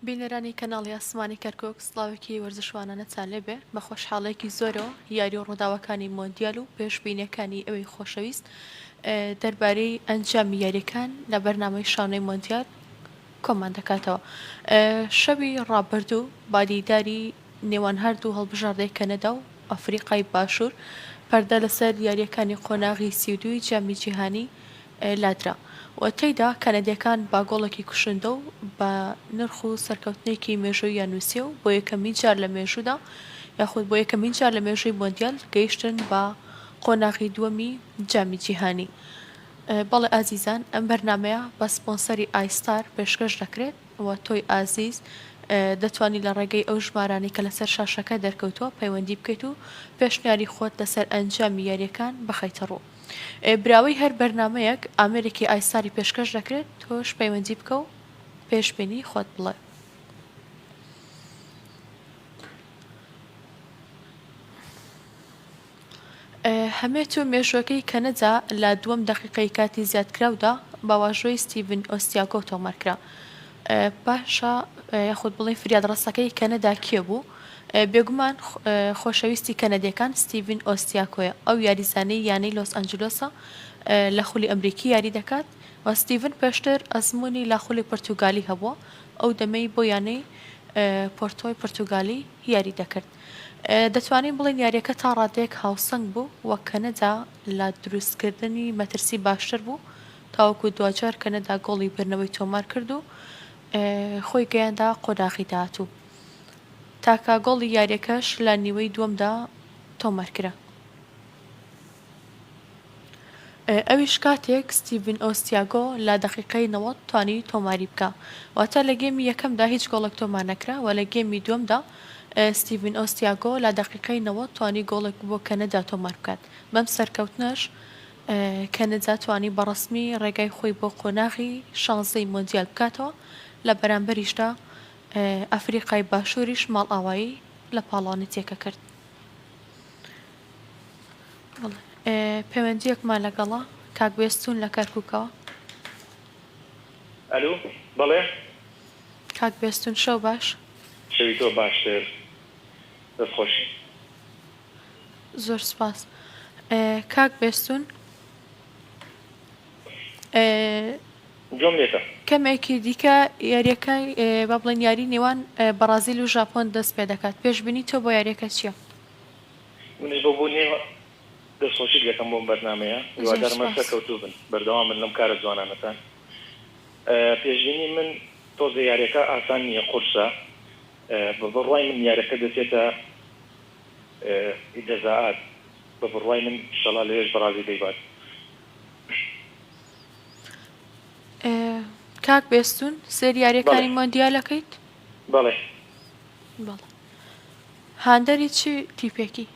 بینەرانی کەناڵی ئاسمانی کەرکۆک سڵاوێکی وەرزشوانانەتان لێبێ بە خۆشحاڵەیەکی زۆرەوە یاری و ڕووداوەکانی مۆندیال و پێشبینیەکانی ئەوەی خۆشەویست دەربارەی ئەنجامی یاریەکان لە بەرنامەی شانۆی مۆندیال کۆمان دەکاتەوە. شەوی ڕابردوو بادیداری نێوان هەردوو هەڵبژاردەی کەنەدا و ئەفریقای باشوور پەردە لەسەر یاریەکانی قۆناغی سیودوی جامی جیهانی لادرا و تێیدا کەنەدیەکان باگۆڵێکی کوشندە و بە نرخ و سەرکەوتنێکی مێژوویان نووسێ و بۆ یەکەمین جار لە مێژوودا یاخود بۆ یەکەمین جار لە مێژووی مۆندیال گەیشتن بە قۆناغی دووەمی جامی جیهانی. بەڵێ ئازیزان ئەم بەرنمەیە بە سپۆنسەری ئایستار پێشکەش دەکرێت و تۆی ئازیز دەتوانی لە ڕێگەی ئەو ژمارانی کە لەسەر شاشەکە دەرکەوتووە پەیوەندی بکەیت و پێشنیاری خۆت لەسەر ئەنجامی یاریەکان بخەیتە ڕوو. براوەی هەر بەرنمەیەک ئامێرێکی ئایستاری پێشکەش دەکرێت تۆش پەیوەندی بکە و پێشبینی خۆت بڵێ. هەمێت و مێژوەکەی کەنەدا لە دووەم دەقیقەی کاتی زیادکراودا باواژۆی ستیڤن ئۆستیاگۆ تۆمارکرا. پاشە یاخود بڵێ فریادڕستەکەی کەنەدا کێ بوو؟ بێگومان خۆشەویستی کەنەدیەکان ستیڤن ئۆستیاکۆیە. ئەو یاریزانەی یانەی لۆس ئەنجلۆسە لە خولی ئەمریکی یاری دەکات و ستیڤن پێشتر ئەزمموی لە خولی پرتوگالی هەبووە ئەو دەمەی بۆ یانەی پۆرتۆی پرتوگالی یاری دەکرد. دەتوانین بڵێن یاریەکە تا ڕادەیەک هاوسەنگ بوو وەک کەنەدا لە دروستکردنی مەترسی باشتر بوو تاوەکو دوجار کەنەدا گۆڵی برنەوەی تۆمار کرد و خۆی گەیاندا قۆناغی داهاتوو. تاکە گۆڵی یاریەکەش لە نیوەی دووەمدا تۆمارکرا. ئەویش کاتێک ستیڤن ئۆستیاگۆ لە دەقیقەی 90 توانی تۆماری بکە واتە لە گێمی یەکەمدا هیچ گۆڵێک تۆمار نەکرا و لە گێمی دووەمدا ستیڤن ئۆستیاگۆ لە دەقیقەی 90 توانی گۆڵێک بۆ کەنەدا تۆمار بکات. بەم سەرکەوتنەش کەنەدا توانی بەڕسمی ڕێگای خۆی بۆ قۆناغی 16ی مۆندیال بکاتەوە لە بەرامبەریشدا ئەفریقای باشووریش ماڵ ئاوایی لە پاڵانی تێکە کرد. پەیوەندیەکمان لەگەڵا کاک بێستون لە کەرکووکەوە. ئەلو بەڵێ کاک بێستون شەو باش. شەوی تۆ باشتر دەستخۆشی. زۆر سپاس. کاک بێستون جۆم لێتە کەمێکی دیکە یاریەکە با بڵێن یاری نێوان بەرازیل و ژاپۆن دەست پێ دەکات. پێشبینی تۆ بۆ یاریەکە چییە؟ منش بۆ بوو نێوە دەستخۆشی دەکەم بۆم بەرنامەیە هیوادارمە سەرکەوتوو بن بەردەوام من لەم کارە جوانانەتان. پێشبینی من تۆزە یاریەکە ئاسان نییە قورسە بە بڕوای من یاریەکە دەچێتە جەزاات بە بڕوای من شەڵا لێش بەرازیل دەیبات. کاک بێستون سێر یاریەکانی مۆندیالەکەیت؟ بەڵێ. بەڵێ. هاندەری چی تیپێکی؟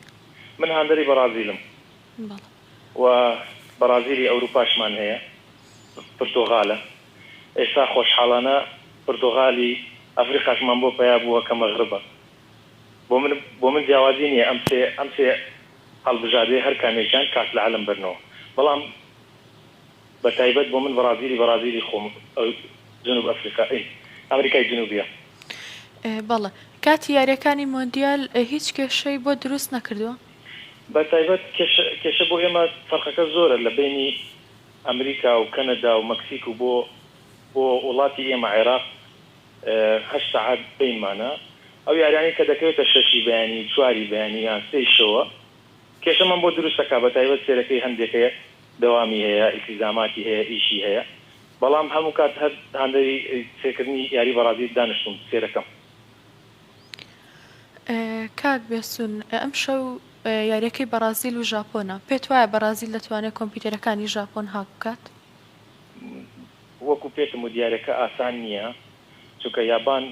من هاندەری بەرازیلم. بەڵێ. و بەرازیلی ئەوروپاشمان هەیە پرتۆغالە. ئێستا خۆشحاڵانە پرتۆغالی ئەفریقاشمان بۆ پیا بووە کە مەغربە. بۆ من جیاوازی نییە ئەم سێ هەڵبژاردەی هەر کامێکیان کات لە عالم بەرنەوە. بەڵام بە تایبەت بۆ من بەرازیلی خۆم جنوب ئەمریکای جنوبیە. بەڵێ. کاتی یاریەکانی مۆندیال هیچ کێشەی بۆ دروست نەکردووە؟ بە تایبەت کێشە بۆ ئێمە فەرقەکە زۆرە لە بینی ئەمریکا و کەنەدا و مەکسیک و بۆ وڵاتی ئێمە عێراق 8 ساعات بینمانە. ئەو یاریانی کە دەکەوێتە 6 بەیانی 4 بەیانی یان 3 شەوە کێشەمان بۆ دروستەکە بە تایبەت سێرەکەی هەندێکەیە دەوامی هەیە ئیلتیزاماتی هەیە ئیشی هەیە. بەڵام هەموو کات هەر هەندەری سێکردنی یاری بەرازیل دانیشتم سێرەکەم. کاک بێسون ئەم شەو یاریەکەی بەرازیل و ژاپۆنە پێت وایە بەرازیل دەتوانێت کۆمپیوتەرەکانی ژاپۆن هاک بکات؟ وەکو پێتم و دیارەکە ئاسان نییە چونکە یابان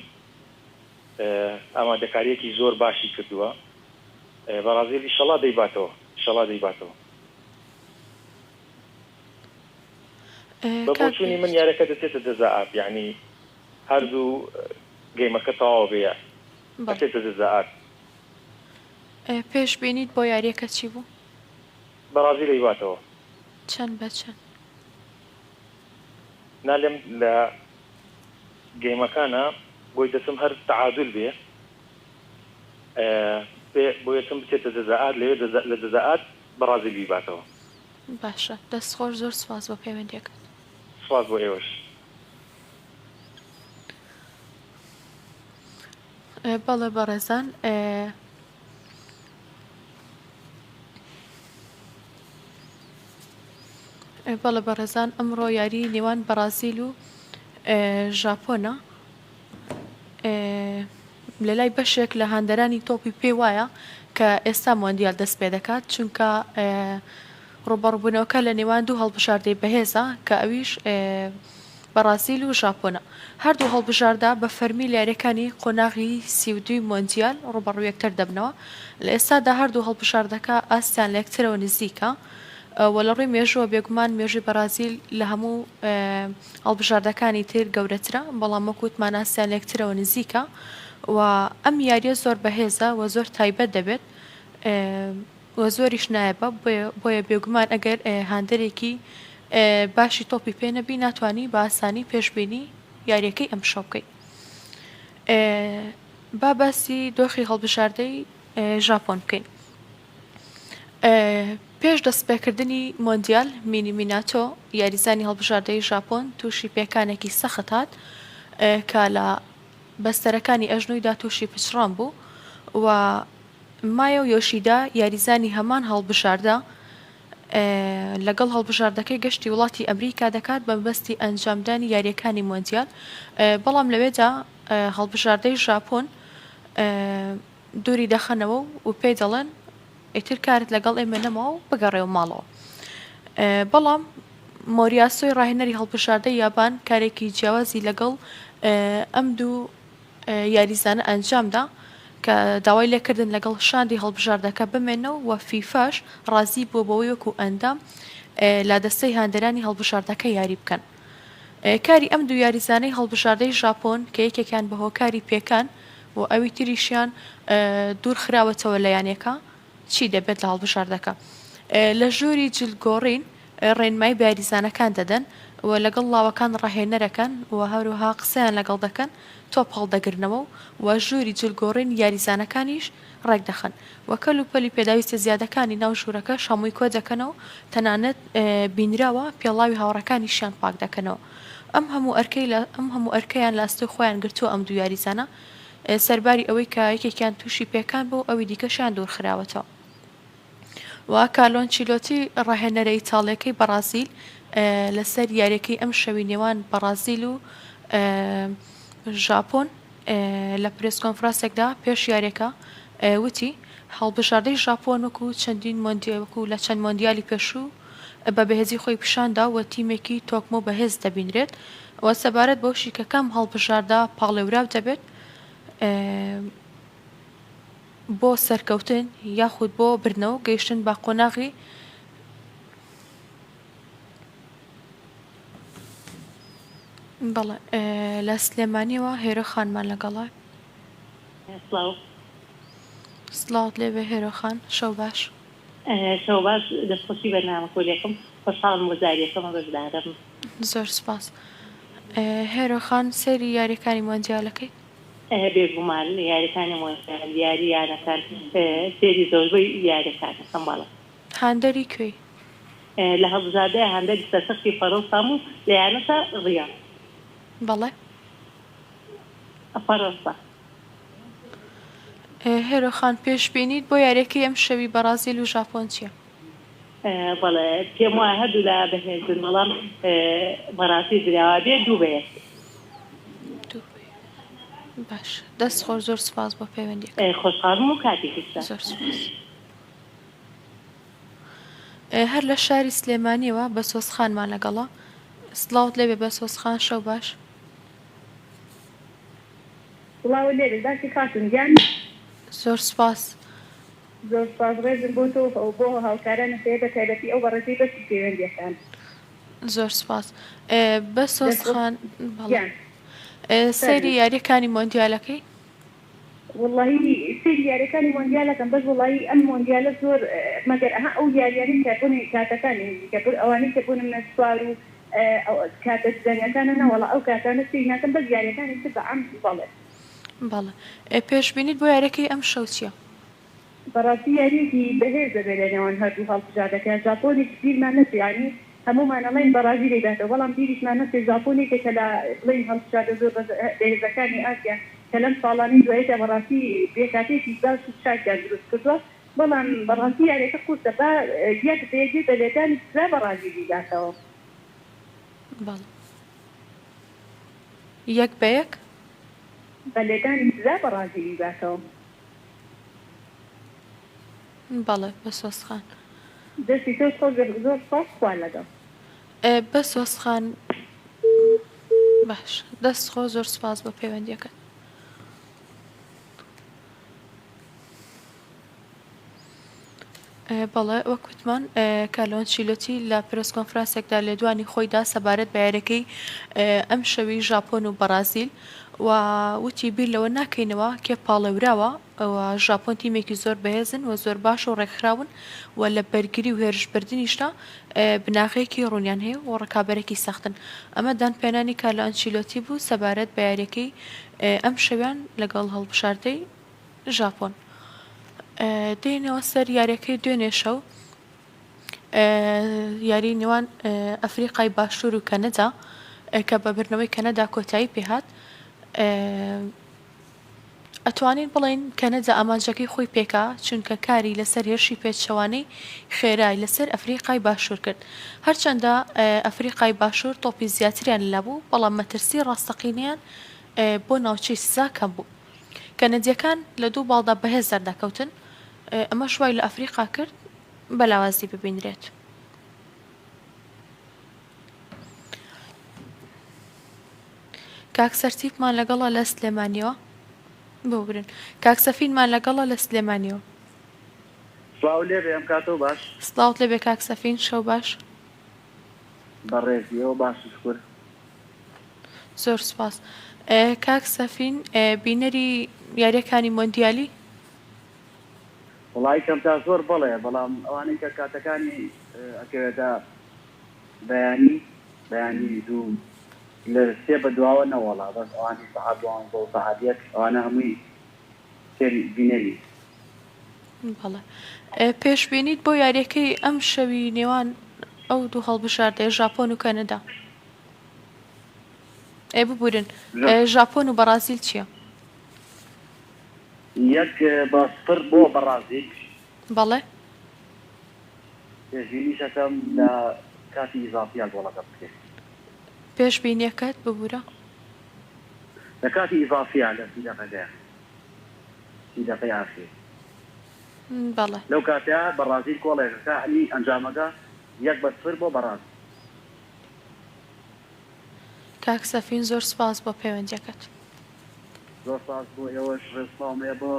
ئامادەکاریەکی زۆر باشی کردووە. بەرازیل ئیشەڵا دەیباتەوە. بەبووچوونی من یارەکە دەچێتە جەزاات یعنی هەردوو گەیمەکە تەواو بێ دەچێتە جەزاات. پێشبینیت بۆ یاریەکە چی بوو؟ بەرازیل دەیباتەوە. چەند بە چەند؟ نالێم لە گەیمەکانە بۆی دەچم هەر تعادل بێ بۆ یەکەم بچێتە جەزائات لەوێ لە جەزائات بەرازیل بیباتەوە. باشە دەستخۆش زۆر سپاس بۆ پەیوەندیەکەت. سپاس بۆ ئێوەش. بەڵێ بەڕێزان بەڵێ بەڕێزان ئەمڕۆ یاری نێوان بەرازیل و ژاپۆنە لە لای بەشێک لە هاندەرانی تۆپی پێی وایە کە ئێستا مۆندیال دەست پێ دەکات چونکە ڕوبەڕبوونەوەکە لە نێوان دوو هەڵبژاردەی بەهێزە کە ئەویش بەرازیل و ژاپۆنە هەردوو هەڵبژاردا بە فەرمی لارەکانی قۆناغی 32 مۆندیال ڕوبەڕوویەکتر دەبنەوە لە ئێستادا هەردوو هەڵبژاردەکە ئاستیان لە یەکترەوە نزیکە وە لە ڕووی مێژووە بێگومان مێژوی بەرازیل لە هەموو هەڵبژاردەکانی تر گەورەترە بەڵام وەکوتمان ئاستیان لە یەکترەوە نزیکە و ئەم یاریە زۆر بەهێزە و زۆر تایبەت دەبێت و زۆریش نایەبە بۆیە بێگومان ئەگەر هاندەرێکی باشی تۆپی پێ نەبی ناتوانانی بە ئاسانی پێشبینی یاریەکەی ئەم شەو بکەیت. با باسی دۆخی هەڵبژاردەی ژاپۆن بکەین. پێش دەستپێکردنی مۆندیال میناتۆ یاریزانی هەڵبژاردەی ژاپۆن تووشی پێکانێکی سەخت هات کە لە بەستەرەکانی ئەژنۆیدا تووشی پچڕان بوو و مایە و یۆشیدا یاریزانی هەمان هەڵبژاردە لەگەڵ هەڵبژاردەکەی گەشتی وڵاتی ئەمریکا دەکات بە بەستی ئەنجامدانی یاریەکانی مۆندیال بەڵام لەوێدا هەڵبژاردەی ژاپۆن دووری دەخەنەوە و پێی دەڵێن ئیتر کارت لەگەڵ ئێمە نەماوە و بگەڕێەوە ماڵەوە. بەڵام مۆریاسۆی ڕاهێنەری هەڵبژاردەی یابان کارێکی جیاوازی لەگەڵ ئەم دوو یاریزانە ئەنجامدا کە داوای لێکردن لەگەڵ شاندی هەڵبژاردەکە بمێنەوە و فیفاش ڕازی بۆ بەوەی وەکو ئەندام لا دەستەی هاندەرانی هەڵبژاردەکە یاری بکەن. کاری ئەم دوو یاریزانەی هەڵبژاردەی ژاپۆن کە یەکێکیان بە هۆکاری پێکان و ئەوی تریشیان دوور خراوەتەوە لە یانەکە چی دەبێت لە هەڵبژاردەکە لە ژووری جلگۆڕین ڕێنمای بە یاریزانەکان دەدەن و لەگەڵ لاوەکان ڕاهێنەرەکەن و هەروەها قسەیان لەگەڵ دەکەن تۆپ هەڵدەگرنەوە و ژووری جلگۆڕین یاریزانەکانیش ڕێک دەخەن و کەل و پەلی پێداویستە زیادەکانی ناو ژوورەکە شەمووی کۆ دەکەنەوە تەنانەت بینراوە پێڵاوی هاوڕەکانیشیان پاک دەکەنەوە ئەم هەموو ئەرکەیان لاستۆی خۆیان گرتووە ئەم دوو یاریزانە سەرباری ئەوەی کە یەکێکیان تووشی پێکان بۆ ئەوی دیکەشیان دوور خراوەتەوە و کالۆنچیلۆتی ڕاهێنەرە ئیتاڵیەکەی بەرازیل لەسەر یاریەکەی ئەم شەوی نێوان بەرازیل و ژاپۆن لە پرێس کۆنفرانسێکدا پێش یاریەکە وتی هەڵبژاردەی ژاپۆن وەکو چەندین وەکو لە چەند مۆندیالی پێشوو بە بەهێزی خۆی پیشاندا و تیمێکی تۆکمۆ بەهێز دەبینرێت و سەبارەت بەو شیکەکەم هەڵبژاردە پاڵێوراو دەبێت بۆ سەرکەوتن یاخود بۆ برنەوە گەیشتن بە قۆناغی بەڵێ لە سلێمانیەوە هێرە خانمان لەگەڵە سڵاوت لێبێ هێرە خان شەو باش شەو باش دەستخۆشی بەرنامە کۆلێکم خۆشحاڵم بۆ جارێکەمە بەشدارم زۆر سپاس هێرە خان سەیری یاریەکانی مۆندیالەکەی بێگومان یاریەکانی مۆندیال یاریانەکان سێری زۆربەی یاریەکانەکەم باڵە هاندەری کوێی لە هەڵبژاردەی هاندەری سەرسەختی فەڕەنسام و لە یانەشە ڕیاض بەڵێ فەڕەنسا هێرە خان پێشبینیت بۆ یاریەکەی ئەم شەوی بەرازیل و ژاپۆن چییە؟ بەڵێ پێم وایە هەردوو لە بەهێزن بەڵام بەڕاستی دراوە بێ دوو بەیەک باش دەست خۆش زۆر سپاس بۆ پەیوەندی خۆشحاڵم و کاتێکی زۆر سپاس هەر لە شاری سلێمانیەوە بە سۆسخانمان لەگەڵە سڵاوت لێبێ بە سۆسخان شەو باش سڵاو لێبێ باسی کاتم گیان زۆر سپاس زۆر سپاس ڕێزم بۆ تۆ بۆ هاوکارانە پێ بە تایبەتی ئەو بەڕێزی بەسی پەیوەندیەکان زۆر سپاس بە سۆسخان سەیری یاریەکانی مۆندیالەکەی واللهی سێری یاریەکانی مۆندیالەکەم بەس وڵی ئەم مۆندیالە زۆر مەگەر ئەها ئەو یاریانی کاتبوونی کاتەکانی ئەوانەی کەبوونم نە سوار و كاتت زانية كان أنا والله أو كاتنا سينا كان بس يعني كان تبع عم ضلع بەڵێ پێشبینیت بۆ یاریەکەی ئەم شەو چییە؟ بەڕاستی یاریێکی بەهێزە بێ لەنێوان هەردوو هەڵبژاردەکان ژاپۆنی بیرمان نەچێ یعنی هەمومان ئەڵێن بەڕازی لێداتەوە بەڵام بیریشمان نەچێ ژاپۆنێکە کە لە بڵین هەڵبژاردە زۆر بەهێزەکانی ئاسیا کە لەم ساڵانی دواییدا بەڕاستی بێکاتێکی باش و شاکیان دروست کردووە بەڵام بەڕاستی یاریەکە قورسە با یەک بێجێ بەلێدانی زا بەڕازی لێداتەوە بەڵێ یەک بە یەک بەلێدانی زا بەڕازی لێداتەوە بەڵێ بە سۆسخان دەستی تۆ زۆر سپاس خوا لەگەڵ بە سۆسخان باش دەست خۆ زۆر سپاس بۆ پەیوەندیەکەت بەڵێ وەکوتمان کارلۆ ئەنچیلۆتی لە پرس کۆنفرانسێکدا لێدوانی خۆیدا سەبارەت بە یاریەکەی ئەم شەوی ژاپۆن و بەرازیل و وتی بیر لەوە ناکەینەوە کێ پاڵێوراوە ئەوە ژاپۆن تیمێکی زۆر بەهێزن و زۆر باش و ڕێکخراون و لە بەرگری و هێرشبردنیشتا بناغەیەکی ڕوونیان هەیە و ڕکابەرێکی سەختن ئەمە دانپێنانی کارلۆ ئەنچیلۆتی بوو سەبارەت بە یاریەکەی ئەم شەویان لەگەڵ هەڵبژاردەی ژاپۆن دێنەوە سەر یاریەکەی دوێنێ شەو یاری نێوان ئەفریقای باشوور و کەنەدا کە بە برنەوەی کەنەدا کۆتایی پێهات ئەتوانین بڵین کەنەدا ئامانجەکەی خۆی پێکا چونکە کاری لەسەر هێرشی پێچەوانەی خێرای لەسەر ئەفریقای باشوور کرد هەرچەندە ئەفریقای باشوور تۆپی زیاتریان لەبوو بەڵام مەترسی ڕاستەقینیان بۆ ناوچەی سزا کەم بوو کەنەدیەکان لە دوو باڵدا بەهێز دەردەکەوتن ئەمە شوای لە ئەفریقا کرد بەلاوازی ببینرێت کاکسەرتیپمان لەگەڵە لە سلێمانیەوە بۆ برن کاکسەفینمان لەگەڵە لە سلێمانیەوە سڵاو لێبێ ئەم کاتەوە باش سڵاوت لێبێ کاکسەفین شەو باش بەڕێزیەوە باش شکر زۆر سپاس کاکسەفین بینەری یاریەکانی مۆندیالی وڵی کەم تا زۆر بڵێ بەڵام ئەوانەی کە کاتەکانی ئەکەوێتە بەیانی دوو لە سێ بە دواوە نەوەڵا بەس ئەوانی سەعاتوان بۆ سەعاتێک ئەوانە هەمووی سێری بینەری بەڵێ پێشبینیت بۆ یاریەکەی ئەم شەوی نێوان ئەو دوو هەڵبژاردەیە ژاپۆن و کەنەدا ببورن ژاپۆن و بەرازیل چییە؟ یەک بە سپر بۆ بەڕازیل بەڵێ پێشبینیشەکەم لە کاتی ئیزافیان گۆڵەکە بکرێت پێشبینیەکەت ببوورە لە کاتی ئیزافیان لە سیدەقەی ئاخیر بەڵێ لەو کاتەیە بەڕازیل کۆڵێکەکە علی ئەنجامەکە یەک بە سپر بۆ بەڕازیل کاکسەفین زۆر سپاس بۆ پەیوەندیەکەت زۆر سپاس بۆ ئێوەش ڕێسپاومێ بۆ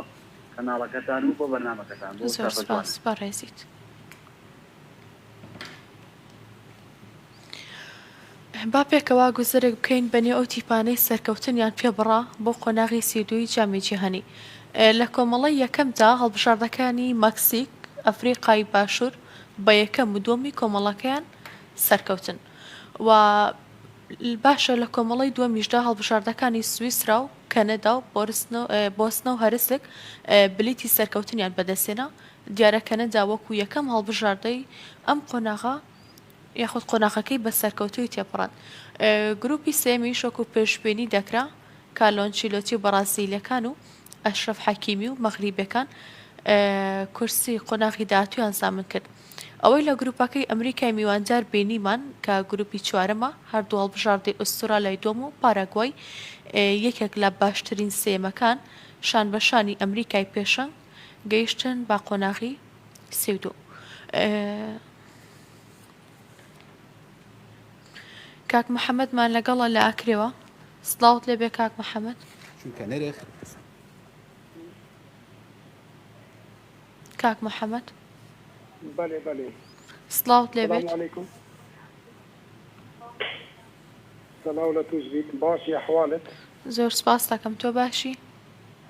کەناڵەکەتان و بۆ بەرنامەکەتان زۆر سپاس بەڕێزیت با پێکەوە گوزەرێک بکەین بەنێ ئەو تیپانەی سەرکەوتنیان پێ بڕا بۆ قۆناغی سیدووی جامی جیهانی لە کۆمەڵی یەکەمدا هەڵبژاردەکانی مەکسیک ئەفریقای باشوور بە یەکەم و دووەمی کۆمەڵەکەیان سەرکەوتن و باشە لە کۆمەڵی دووەمیشدا هەڵبژاردەکانی سویسرا و کەنەدا و بۆسنە و هەرسک بلیتی سەرکەوتنیان بەدەستێنا دیارە کەنەدا وەکو یەکەم هەڵبژاردەی ئەم قۆناغا یاخود قۆناغەکەی بە سەرکەوتوی تێپڕان گروپی سێمی شۆک و پێشبینی دەکرا کارلۆ ئەنچیلۆتی و بەرازیلەکان و ئەشرەف حەکیمی و مەغریبەکان کورسی قۆناغی داهاتوویان زامن کرد ئەوەی لە گروپەکەی ئەمریکای میواندار بینیمان کە گروپی چوارەمە هەردوو هەڵبژاردەی ئوسترالیای دۆم و پاراگوای یەکێک لە باشترین سێمەکان شان بەشانی ئەمریکای پێشەنگ گەیشتن با قۆناغی سێودۆ کاک محەممەدمان لەگەڵە لە ئاکرێەوە سڵاوت لێبێ کاک محەممەد چونکە نرخ کاک محەممەد بله بله سڵاوت لێبێت السلام عليكم سلام لە توش بیت باشی ئەحوالت زۆر سپاس دەکەم تۆ باشی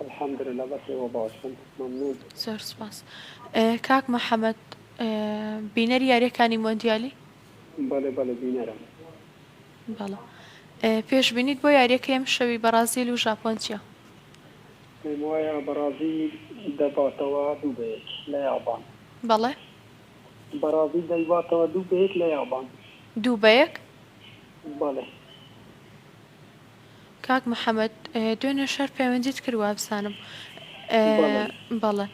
الحمد لله بس ئێوە باشن ممنون زۆر سپاس کاک محەممەد بینەری یاریەکانی مۆندیالی بله بله بینەرم بەڵێ پێشبینیت بۆ یاریەکە ئەم شەوی بەرازیل و ژاپۆن چییە؟ پێم وایە بەرازیل دەباتەوە 2-1 لە یابان. بەڵێ بەرازیل دەیباتەوە 2-1 لە یابان. 2-1 بەڵێ. کاک محەممەد دوێنێ شەر پەیوەندیت کردوە بزانم بەڵێ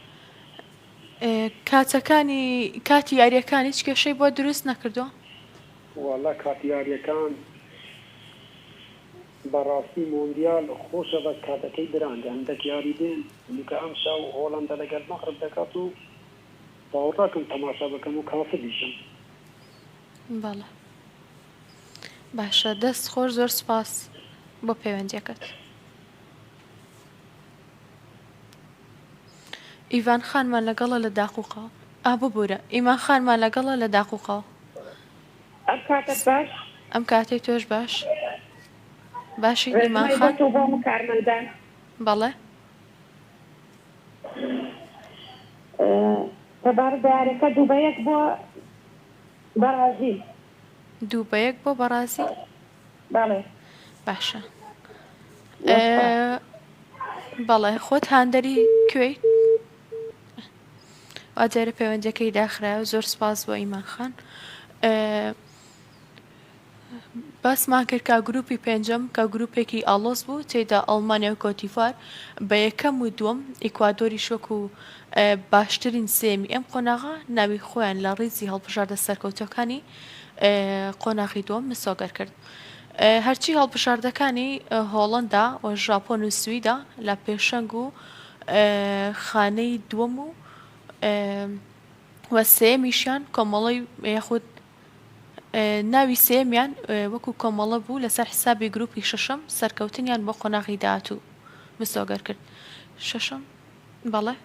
کاتی یاریەکانی هیچ کێشەی بۆ دروست نەکردو؟ وەڵا کاتیاریەکان بەڕاستی مۆندیال خۆشە بە کاتەکەی درانگە هەندێک یاری دێن نیکە ئەم شەو هۆڵەندە لەگەر مەغرب دەکات و باوەڕاکەم تەماشا بکەم و کافە دیشم. بەڵێ باشە دەست خۆش زۆر سپاس بۆ پەیوەندیەکەت. ئیڤان خانمان لەگەڵە لە داقوقەوە ببوورە ئیمان خانمان لەگەڵە لە داقوقەوە. ئەم کاتت باش ئەم کاتەی تۆش باش باشی ئیمان خان بۆ کارمەندان بەڵێ سەبار دیارەکە 2-1 بۆ بەرازیل. 2-1 بۆ بەرازیل. بەڵێ باشە بەڵێ خۆت هاندەری کوێیت؟ ئاجارە پەیوەندیەکەی داخرا و زۆر سپاس بۆ ئیمان خان. باسمان کرد کا گروپی پێنجەم کە گروپێکی ئاڵۆز بوو تێدا ئەڵمانیا و کۆتیڤوار بە یەکەم و دووەم ئیکوادۆری شۆک و باشترین سێمی ئەم قۆناغا ناوی خۆیان لە ڕیزی هەڵبژاردە سەرکەوتەکانی قۆناغی دووەم مسۆگەر کرد. هەرچی هەڵبژاردەکانی هۆڵەندا و ژاپۆن و سویدا لە پێشەنگ و خانەی دووەم و سێمیشیان کۆمەڵی یاخود ناوی سێمیان وەکو کۆمەڵە بوو لەسەر حسابی گروپی شەشەم سەرکەوتنیان بۆ قۆناغی داهاتوو مسۆگەر کرد. شەشەم بەڵێ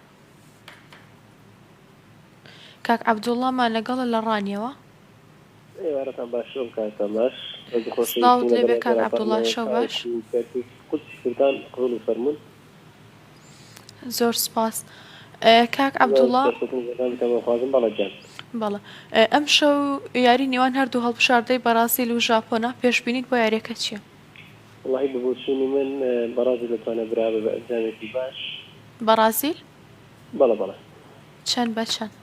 کاک عەبدوڵڵامان لەگەڵە لە ڕانیەوە. ئێوارەتان باش شەو کاتتان باش. سڵاوت لێبێ کاک عەبدوڵڵا شەو باش. قودسی کوردان قبول و فەرموون. زۆر سپاس کاک عەبدوڵڵا. خوازم بەڵە جان. بەڵێ ئەم شەو یاری نێوان هەردوو هەڵبژاردەی بەرازیل و ژاپۆنە پێشبینیت بۆ یاریەکە چییە؟ وڵی ببووچوونی من بەرازیل دەتوانێت برابە بە ئەنجامێکی باش. بەرازیل؟ بەڵە بەڵە. چەند بە چەند؟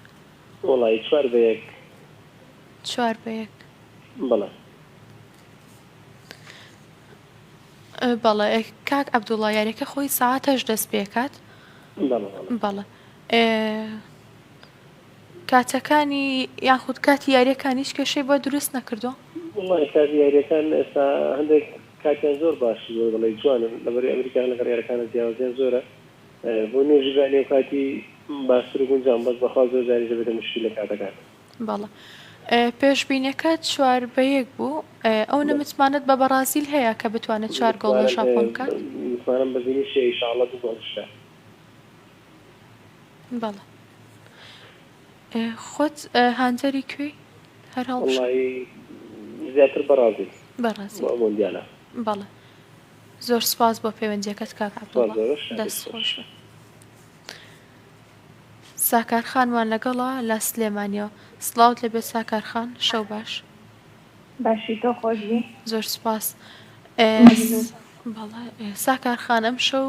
وڵی 4-1. 4-1 بەڵە. بەڵێ کاک عەبدوڵڵا یاریەکە خۆی سەعاتەش دەست پێکات؟ بەڵێ کاتەکانی یاخود کاتی یاریەکان هیچ کێشەی بۆ دروست نەکردو؟ وڵی کاتی یاریەکان ئێستا هەندێک کاتیان زۆر باش زۆر دەڵی جوانن لەبەری ئەمریکا لەگەڵ یاریەکانە جیاوازیان زۆرە بۆ نوێژی بانێ و کاتی باشتر و گونجان بەس بەخوا زۆر جاری دەبێتە مشکل لە کاتەکان. بەڵێ پێشبینیەکە 4-1 بوو ئەو نەمتمانت بە بەرازیل هەیە کە بتوانێت 4 گۆڵ لە ژاپۆن بکات؟ متمانم بەبینی شێ ئینشاڵڵا 2 گۆڵ شتە. بەڵێ خۆت هاندەری کوێی هەر هەڵ زیاتر بەرازیل بەرازیل مۆندیالە. بەڵێ زۆر سپاس بۆ پەیوەندیەکەت کاک عەبدوڵڵا دەست خۆش بە. ساکارخانمان لەگەڵا لە سلێمانیەوە سڵاوت لەبێت ساکارخان شەو باش. باشی تۆ خۆشبی زۆر سپاس. بەڵێ ساکارخان ئەم شەو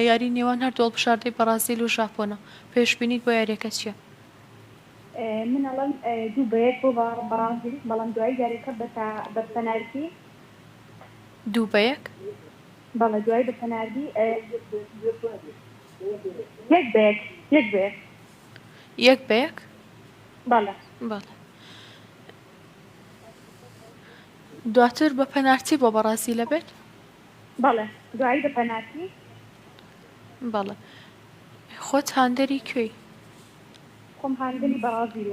یاری نێوان هەردوو هەڵبژاردەی بەرازیل و ژاپۆنە پێشبینیت بۆ یاریەکە چییە؟ من ئەڵەم 2-1 بۆ بەرازیل بەڵام دوای یاریەکە بە پەنالتی 2-1 بەڵێ دوای بە پەنالتی 1-1 1-1 بەڵێ بەڵێ دواتر بە پەنالتی بۆ بەرازیل بێت؟ بەڵێ دوایی بە پەنالتی. بەڵێ خۆت هاندەری کوێی؟ خۆم هاندەری بەرازیل.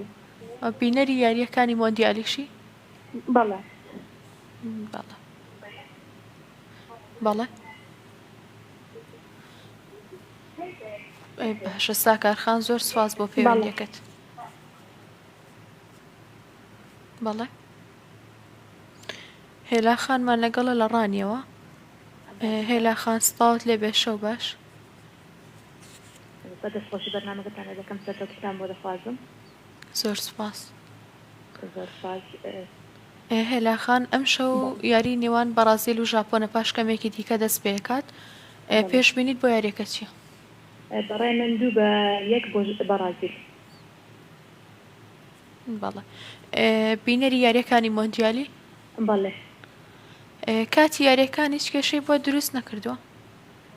بینەری یاریەکانی مۆندیالیشی؟ بەڵێ بەڵێ بەڵێ باشە ساکارخان زۆر سواز بۆ پەیوەندیەکەت. بەڵێ هێلا خانمان لەگەڵە لە ڕانیەوە هێلا خان سڵاوت لێبێ شەو باش. بەدەستخۆشی بەرنامەکەتانە دەکەم سەرکەوتتان بۆ دەخوازم. زۆر سپاس. زۆر سپاس. هێلا خان ئەم شەو یاری نێوان بەرازیل و ژاپۆنە پاش کەمێکی دیکە دەست پێکات پێشبینیت بۆ یاریەکە چییە؟ بەڕای من 2-1 بۆ بەرازیل. بەڵێ بینەری یاریەکانی مۆندیالی بەڵێ کاتی یاریەکان هیچ کێشەی بۆ دروست نەکردووە؟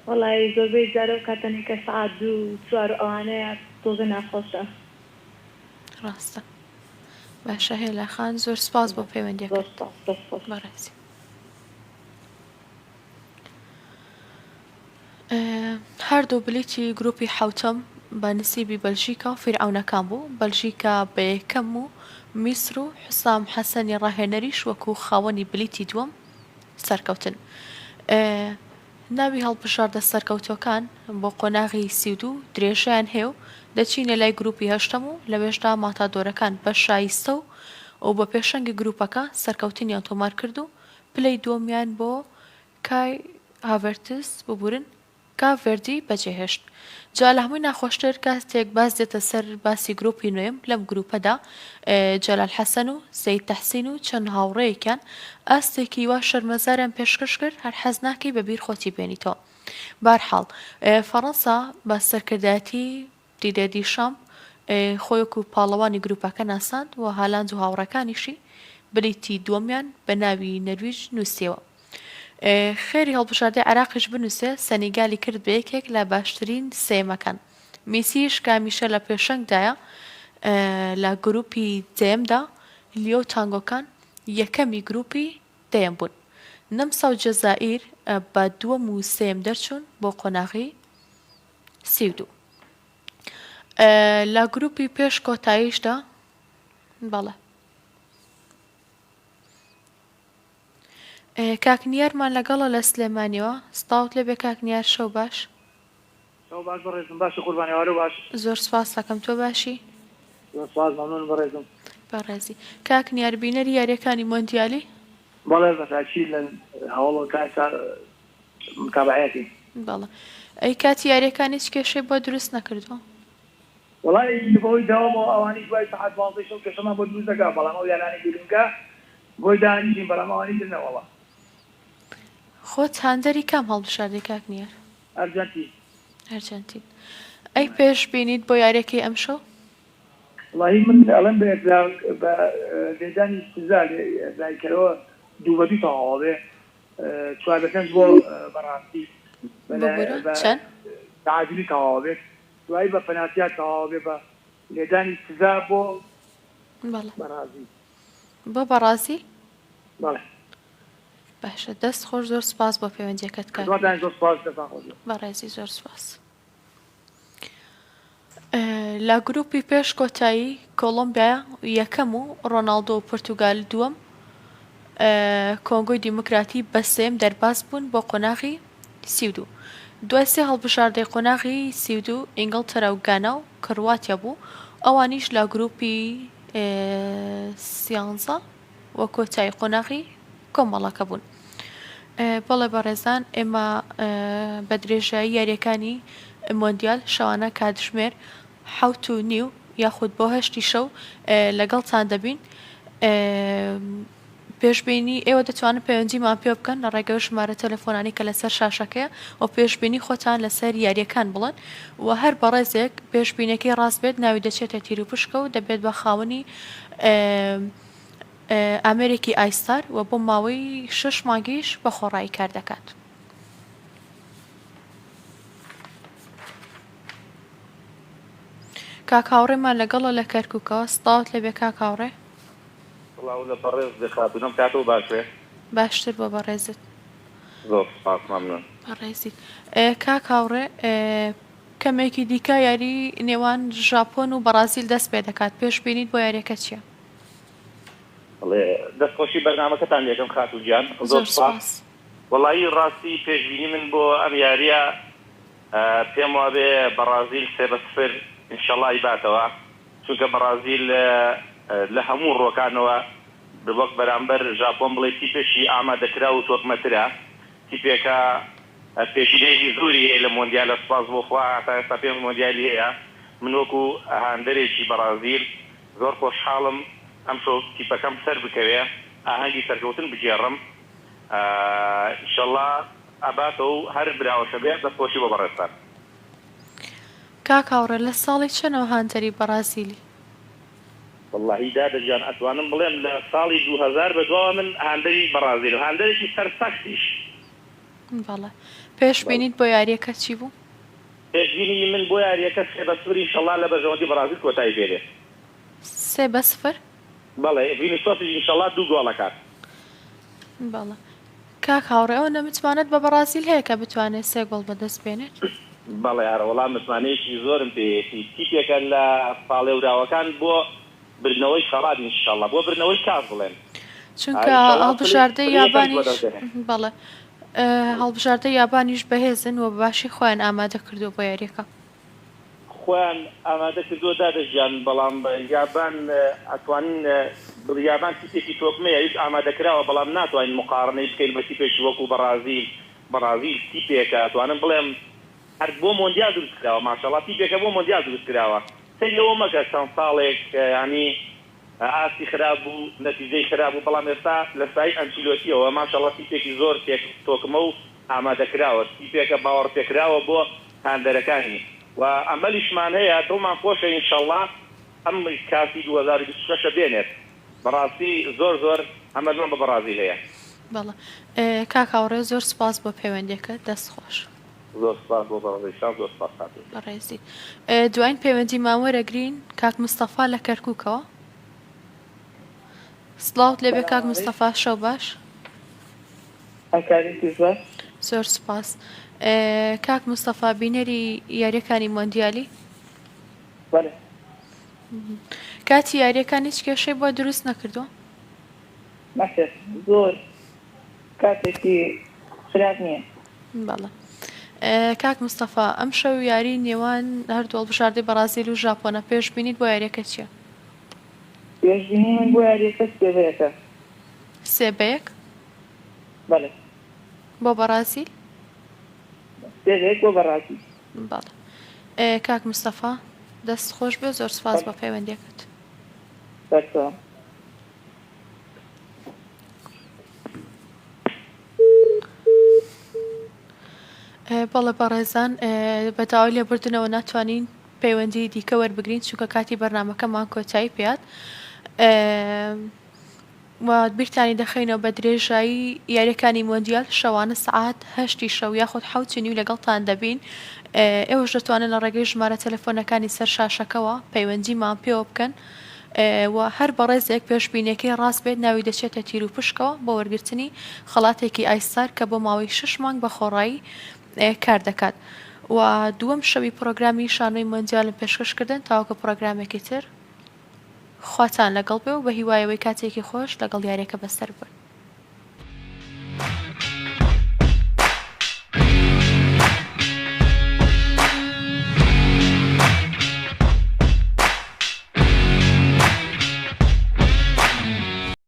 وەڵی زۆربەی جارە و کاتەنێکە سعات 2-4 ئەوانەیە تۆزە ناخۆشە. ڕاستە باشە هێلا خان زۆر سپاس بۆ پەیوەندیەکە بەڕێزی. هەردوو بلیتی گروپی حوتەم بە نسیبی بەلژیکا و فیرعەونەکان بوو. بەلژیکا بە یەکەم و میسر و حسام حەسەنی ڕاهێنەریش وەکو خاوەنی بلیتی دووەم سەرکەوتن. ناوی هەڵبژاردە سەرکەوتەکان بۆ قۆناغی 32 درێژیان هەیە و دەچینە لای گروپی هەشتەم و لەوێشدا ماتادۆرەکان بە شایستە و بە پێشەنگی گروپەکە سەرکەوتنیان تۆمار کرد و پلەی دووەمیان بۆ کای هاڤێرتس ببورن کاڤێردی بەجێهێشت. جا لە هەمووی ناخۆشتر کاتێک باس دێتە سەر باسی گروپی نوێم لەم گروپەدا جەلال حەسەن و سەید تەحسین و چەند هاوڕێیەکیان ئاستێکی وا شەرمەزاریان پێشکەش کرد هەر حەز ناکەی بەبیر خۆتی بێنیتەوە. بارحاڵ فەڕەنسا بە سەرکردایەتی دیدە دیشام خۆیەک و پاڵەوانی گروپەکە ناساند و هالاند و هاوڕەکانیشی بریتی دووەمیان بە ناوی نەرویج نووسیەوە. خێری هەڵبژاردەی عێراقیش بنووسێ سەنیگالی کرد بە یەکێک لە باشترین سێمەکان. میسیش کامیشە لە پێشەنگدایە لە گروپی دێمدا لیۆ تانگۆکان یەکەمی گروپی دێم بوون. نەمسا و جەزائیر بە دووەم و سێم دەرچوون بۆ قۆناغی 32. لە گروپی پێش کۆتاییشدا بەڵێ کاکنیارمان لەگەڵە لە سلێمانیەوە ستاوت لێبێ کاکنیار شەو باش. شەو باش بەڕێزم باش قوربانیوارە باش. زۆر سپاس دەکەم تۆ باشی؟ زۆر سپاس مەمنون بەڕێزم. بەڕێزی کاکنیار بینەری یاریەکانی مۆندیالی؟ بەڵێ بەتاکی لە هەوڵ متابعەتی. بەڵێ ئەی کاتی یاریەکان هیچ کێشەی بۆ دروست نەکردووە؟ وەڵی بۆی داوامەوە ئەوانی دوای سەعات 12 شەو کێشەمان بۆ دروست دەکا بەڵام ئەو یارانی گرنگە بۆی دانیشین بەڵام ئەوانی تر نەوەڵە. خۆت هاندەری کام هەڵبژاردەی کاکنیار؟ ئەرجەنتین. ئەرجەنتین. ئەی پێش بینیت بۆ یاریەکەی ئەمشەو؟ وڵی من ئەڵێم بە لێدانی سزا لایکەرەوە 2-2 تەواو بێ 4-5 بۆ بەڕاستی چەند؟ تعادلی تەواو بێت دوایی بە پەناتیات تەواو بێ بە لێدانی سزا بۆ بەڕازی. بۆ بەڕازی؟ بەڵێ. باشە دەست خۆش زۆر سپاس بۆ پەیوەندیەکەت کات. بەڕێزی زۆر سپاس. لە گروپی پێش کۆتایی کۆڵۆمبیا یەکەم و ڕۆناڵدۆ و پورتوگال دووەم کۆنگۆی دیموکراتی بە سێم دەرباز بوون بۆ قۆناغی 32. دوای سێ هەڵبژاردەی قۆناغی 32 ئینگڵتەرا و گانا و کرواتیا بوو ئەوانیش لە گروپی 13 وە کۆتایی قۆناغی کۆمەڵەکە بوون. بەڵێ بەڕێزان ئێمە بە درێژایی یاریەکانی مۆندیال شەوانە کاتژمێر 7:30 یاخود بۆ 8 شەو لەگەڵتان دەبین. پێشبینی ئێوە دەتوانن پەیوەندیمان پێ بکەن لە ڕێگەی ژمارە تەلەفۆنانی کە لەسەر شاشەکەیە و پێشبینی خۆتان لەسەر یاریەکان بڵێن و هەر بەڕێزێک پێشبینەکەی ڕاست بێت ناوی دەچێتە تیر و پشکە و دەبێت بە خاوەنی ئامێرێکی ئایستار و بۆ ماوەی 6 مانگیش بە خۆڕایی کار دەکات. کاکاوڕێمان لەگەڵە لە کەرکووکەوە ستاوت لەبێ کاکاوڕێ. لە بەڕێز دەخاتونم کاتەوە باشێ؟ باشتر بۆ بەڕێزت. زۆر سپاس مەمنون. بەڕێزیت. کاکاوڕێ کەمێکی دیکە یاری نێوان ژاپۆن و بەرازیل دەست پێ دەکات پێش بینیت بۆ یاریەکە چییە؟ دەستخۆشی بەرنامەکەتان لێکم خاتوو گیان زۆر سپاس. وەڵایی ڕاستی پێشبینی من بۆ ئەم یاریە پێم وابێ بەرازیل 3-0 ئینشەڵڵا باتەوە چونکە بەرازیل لە هەموو ڕۆکانەوە وەک بەرامبەر ژاپۆن بڵێ تیپێکی ئامادەکرا و تۆپمەترە تیپێکە پێشینێژی زۆری هەیە لە مۆندیالە سپاس بۆ خوا تا ئێستا پێم مۆندیالی هەیە. من وەکو هاندەرێکی بەرازیل زۆر خۆشحاڵم ئەمشەو تیپەکەم سەر بکەوێ ئاهەنگی سەرکەوتن بگێڕم ئینشەڵڵا ئەباتەوە هەر براوەشە بێت دەستخۆشی بۆ بەڕێستان. کاک هاوڕێ لە ساڵی چەنەوە هاندەری بەرازیلی؟ واللهی دادەجیان ئەتوانم بڵێم لە ساڵی 2000 بەدواوە من هاندەری بەرازیل و هاندەرێکی سەرسەختیش. بەڵێ پێش بینیت بۆ یاریەکە چی بوو؟ پێشبینی من بۆ یاریەکە 3-0 ئینشەڵڵا لە بەرژەوەندی بەرازیل کۆتایی پێدێت. 3-0؟ بەڵێ ڤینیسیۆسیش ئینشەڵڵا 2 گۆڵەکات. بەڵێ کاک هاوڕێ ئەو نەمتوانێت بە بەرازیل هەیە کە بتوانێت 3 گۆڵ بەدەست بێنێت؟ بەڵێ یارە وەڵام متمانەیەکی زۆرم پێیەتی تیپێکە لە پاڵێوراوەکان بۆ برنەوەی خەڵات ئینشەڵڵا بۆ برنەوەی کاس بڵێن، چونکە هەڵبژاردەی یابانیش بەڵێ هەڵبژاردەی یابانیش بەهێزن و باشی خۆیان ئامادە کردو بۆ یاریەکە. خۆیان ئامادە کردووە دادەژیان، بەڵام یابان ئەتوانین یابان تیپێکی تۆپمەیە هیچ ئامادەکراوە، بەڵام ناتوانین مقارنەی بکەین بە تیپێکی وەکو بەرازیل تیپێکە ئەتوانم بڵێم هەر بۆ مۆندیال دروست کراوە ماشەڵڵا تیپێکە بۆ مۆندیال دروست کراوە. سەری ئەوە مەگە چەند ساڵێک ینی ئاسی خراب بوو نەتیجەی خراب بوو، بەڵام ئێستا لە سای ئەنچیلۆتیەوە ماشەڵڵا تیپێکی زۆر تۆکمە و ئامادەکراوە، تیپێکە باوەڕ پێکراوە بۆ هاندەرەکانی و ئەمەلیشمان هەیە دڵمان خۆشە ئینشەڵڵا ئەم کاسی 2026 بێنێت. بەڕاستی زۆر ئەمەدڵم بە بەرازیل هەیە. بەڵێ کاک هاوڕێ زۆر سپاس بۆ پەیوەندیەکە، دەست خۆش. زۆر سپاس بۆ بەڕێزیشان، زۆر سپاس بەڕێزی. دوایین پەیوەندی ماوەرەگرین کاک مستەفا لە کەرکووکەوە. سڵاوت لێبێ کاک مستەفا، شەو باش. زۆر سپاس. کاک مستەفا بینەری یاریەکانی مۆندیالی؟ بەڵێ. کاتی یاریەکان هیچ کێشەی بۆ دروست نەکردووە؟ مەخێر زۆر کاتێکی خراپ نییە. بەڵێ کاک مستەفا ئەم شەو یاری نێوان هەردوو هەڵبژاردەی بەرازیل و ژاپۆنە پێش بینیت بۆ یاریەکە چییە؟ پێشبینی من بۆ یاریەکە 3-1. 3-1؟ بەڵێ. بۆ بەرازیل؟ 3-1 بۆ بەرازیل. بەڵێ کاک مستەفا دەست خۆش بێ، زۆر سپاس بە پەیوەندیەکەت. بەرچاو. بەڵێ بەڕێزان بەتاوای لێبوردنەوە ناتوانین پەیوەندی دیکە وەربگرین چونکە کاتی بەرنامەکەمان کۆتایی پێات. بیرتانی دەخەینەوە بە درێژایی یاریەکانی مۆندیال شەوانە سعات 8 شەو یاخود 7 لەگەڵتان دەبین. ئێوەش دەتوانن لە ڕێگەی ژمارە تەلەفۆنەکانی سەر شاشەکەەوە پەیوەندیمان پێوە بکەن و هەر بەڕێزێک پێشبینیەکەی ڕاست بێت ناوی دەچێتە تیر و پشکەوە بۆ وەرگرتنی خەڵاتێکی ئایسار کە بۆ ماوەی 6 مانگ بە خۆڕایی کار دەکات. و دووەم شەوی پرۆگرامی شانۆی مۆندیالم پێشکەشکردن تاوەکە پرۆگرامێکی تر خواتان لەگەڵ بێ و بە هیوایەوەی کاتێکی خۆش لەگەڵ یاریەکە بەسەر بن.